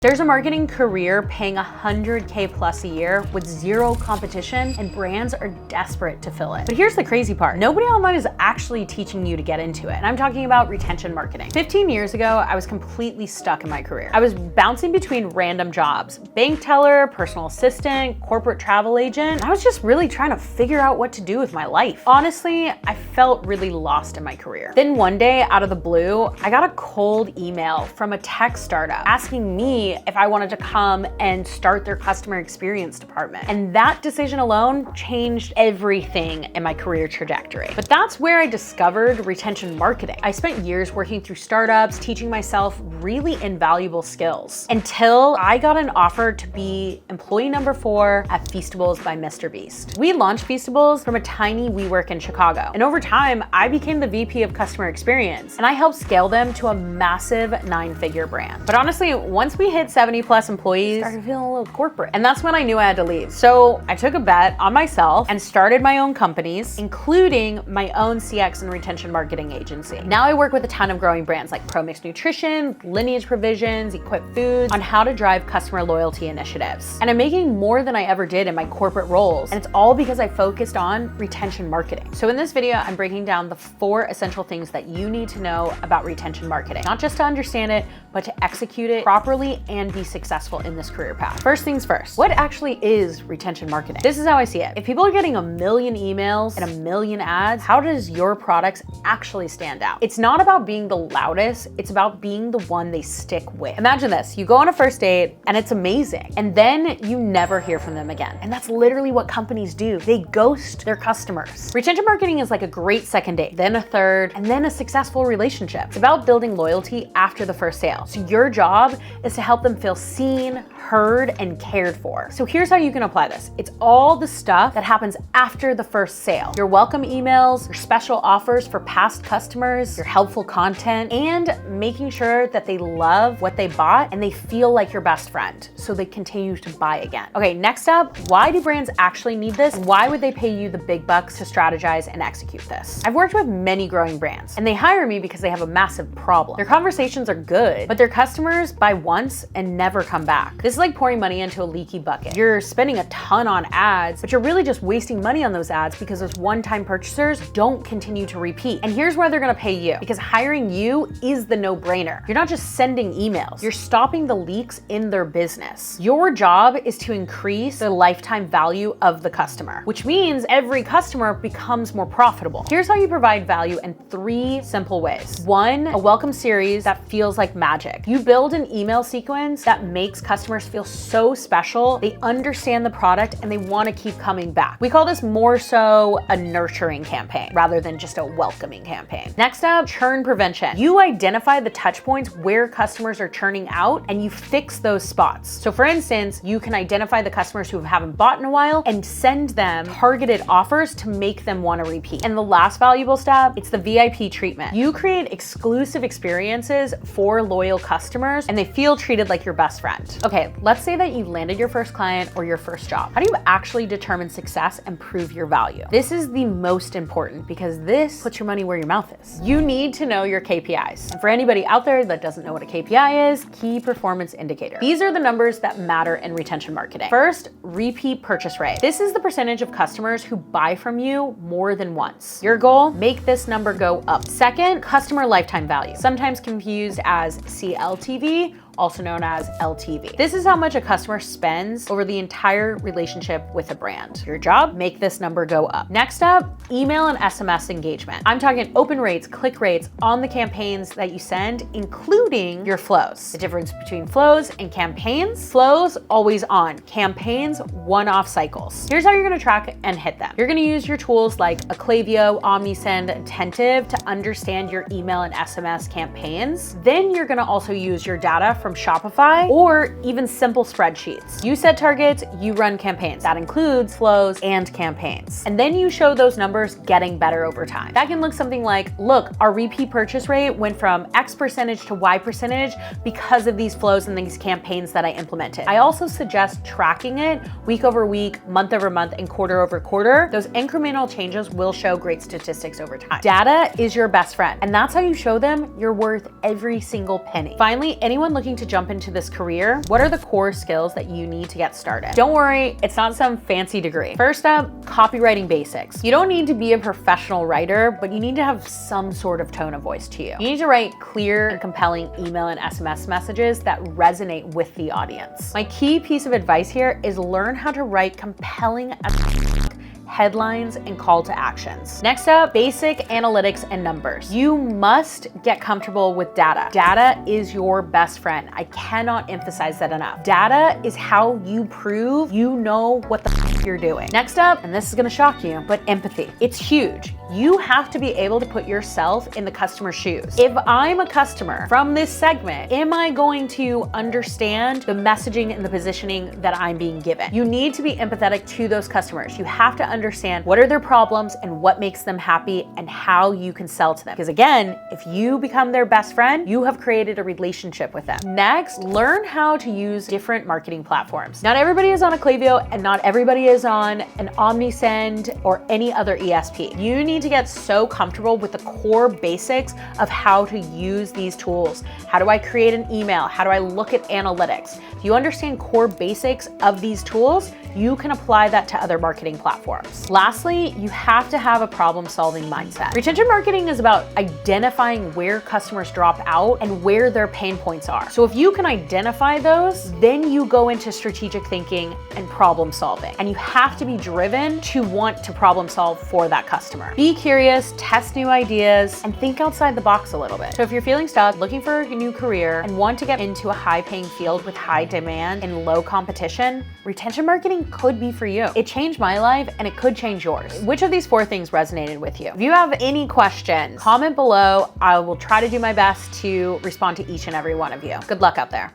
There's a marketing career paying $100K plus a year with zero competition, and brands are desperate to fill it. But here's the crazy part. Nobody online is actually teaching you to get into it. And I'm talking about retention marketing. 15 years ago, I was completely stuck in my career. I was bouncing between random jobs, bank teller, personal assistant, corporate travel agent. I was just really trying to figure out what to do with my life. Honestly, I felt really lost in my career. Then one day, out of the blue, I got a cold email from a tech startup asking me if I wanted to come and start their customer experience department. And that decision alone changed everything in my career trajectory. But that's where I discovered retention marketing. I spent years working through startups, teaching myself really invaluable skills until I got an offer to be employee number 4 at Feastables by Mr. Beast. We launched Feastables from a tiny WeWork in Chicago. And over time, I became the VP of customer experience, and I helped scale them to a massive 9-figure brand. But honestly, once we hit 70 plus employees, I started feeling a little corporate. And that's when I knew I had to leave. So I took a bet on myself and started my own companies, including my own CX and retention marketing agency. Now I work with a ton of growing brands like ProMix Nutrition, Lineage Provisions, Equip Foods on how to drive customer loyalty initiatives. And I'm making more than I ever did in my corporate roles. And it's all because I focused on retention marketing. So in this video, I'm breaking down the 4 essential things that you need to know about retention marketing, not just to understand it, but to execute it properly and be successful in this career path. First things first, what actually is retention marketing? This is how I see it. If people are getting 1 million emails and 1 million ads, how does your products actually stand out? It's not about being the loudest, it's about being the one they stick with. Imagine this, you go on a first date and it's amazing, and then you never hear from them again. And that's literally what companies do. They ghost their customers. Retention marketing is like a great second date, then a third, and then a successful relationship. It's about building loyalty after the first sale. So your job is to help them feel seen, heard, and cared for. So here's how you can apply this. It's all the stuff that happens after the first sale. Your welcome emails, your special offers for past customers, your helpful content, and making sure that they love what they bought and they feel like your best friend, so they continue to buy again. Okay, next up, why do brands actually need this? Why would they pay you the big bucks to strategize and execute this? I've worked with many growing brands, and they hire me because they have a massive problem. Their conversations are good, but their customers buy once and never come back. This is like pouring money into a leaky bucket. You're spending a ton on ads, but you're really just wasting money on those ads because those one-time purchasers don't continue to repeat. And here's where they're gonna pay you, because hiring you is the no-brainer. You're not just sending emails, you're stopping the leaks in their business. Your job is to increase the lifetime value of the customer, which means every customer becomes more profitable. Here's how you provide value in 3 simple ways. 1, a welcome series that feels like magic. You build an email sequence that makes customers feel so special, they understand the product and they want to keep coming back. We call this more so a nurturing campaign rather than just a welcoming campaign. Next up, churn prevention. You identify the touch points where customers are churning out and you fix those spots. So for instance, you can identify the customers who haven't bought in a while and send them targeted offers to make them want to repeat. And the last valuable step, it's the VIP treatment. You create exclusive experiences for loyal customers and they feel treated like your best friend. Okay, let's say that you landed your first client or your first job. How do you actually determine success and prove your value? This is the most important because this puts your money where your mouth is. You need to know your KPIs. And for anybody out there that doesn't know what a KPI is, key performance indicator. These are the numbers that matter in retention marketing. First, repeat purchase rate. This is the percentage of customers who buy from you more than once. Your goal, make this number go up. Second, customer lifetime value, sometimes confused as CLTV, also known as LTV. This is how much a customer spends over the entire relationship with a brand. Your job, make this number go up. Next up, email and SMS engagement. I'm talking open rates, click rates on the campaigns that you send, including your flows. The difference between flows and campaigns: flows, always on; campaigns, one-off cycles. Here's how you're gonna track and hit them. You're gonna use your tools like Klaviyo, OmniSend, Attentive to understand your email and SMS campaigns. Then you're gonna also use your data from Shopify or even simple spreadsheets. You set targets, you run campaigns. That includes flows and campaigns. And then you show those numbers getting better over time. That can look something like, look, our repeat purchase rate went from X percentage to Y percentage because of these flows and these campaigns that I implemented. I also suggest tracking it week over week, month over month, and quarter over quarter. Those incremental changes will show great statistics over time. Data is your best friend, and that's how you show them you're worth every single penny. Finally, anyone looking looking to jump into this career, what are the core skills that you need to get started? Don't worry, it's not some fancy degree. First up, copywriting basics. You don't need to be a professional writer, but you need to have some sort of tone of voice to you. You need to write clear and compelling email and SMS messages that resonate with the audience. My key piece of advice here is learn how to write compelling headlines and call to actions. Next up, basic analytics and numbers. You must get comfortable with data. Data is your best friend. I cannot emphasize that enough. Data is how you prove you know what the you're doing. Next up, and this is gonna shock you, but empathy. It's huge. You have to be able to put yourself in the customer's shoes. If I'm a customer from this segment, am I going to understand the messaging and the positioning that I'm being given? You need to be empathetic to those customers. You have to understand what are their problems and what makes them happy and how you can sell to them. Because again, if you become their best friend, you have created a relationship with them. Next, learn how to use different marketing platforms. Not everybody is on a Klaviyo and not everybody is on an Omnisend or any other ESP. You need to get so comfortable with the core basics of how to use these tools. How do I create an email? How do I look at analytics? If you understand core basics of these tools, you can apply that to other marketing platforms. Lastly, you have to have a problem-solving mindset. Retention marketing is about identifying where customers drop out and where their pain points are. So if you can identify those, then you go into strategic thinking and problem solving. And you have to be driven to want to problem solve for that customer. Be curious, test new ideas, and think outside the box a little bit. So if you're feeling stuck, looking for a new career, and want to get into a high-paying field with high demand and low competition, retention marketing could be for you. It changed my life and it could change yours. Which of these 4 things resonated with you? If you have any questions, comment below. I will try to do my best to respond to each and every one of you. Good luck out there.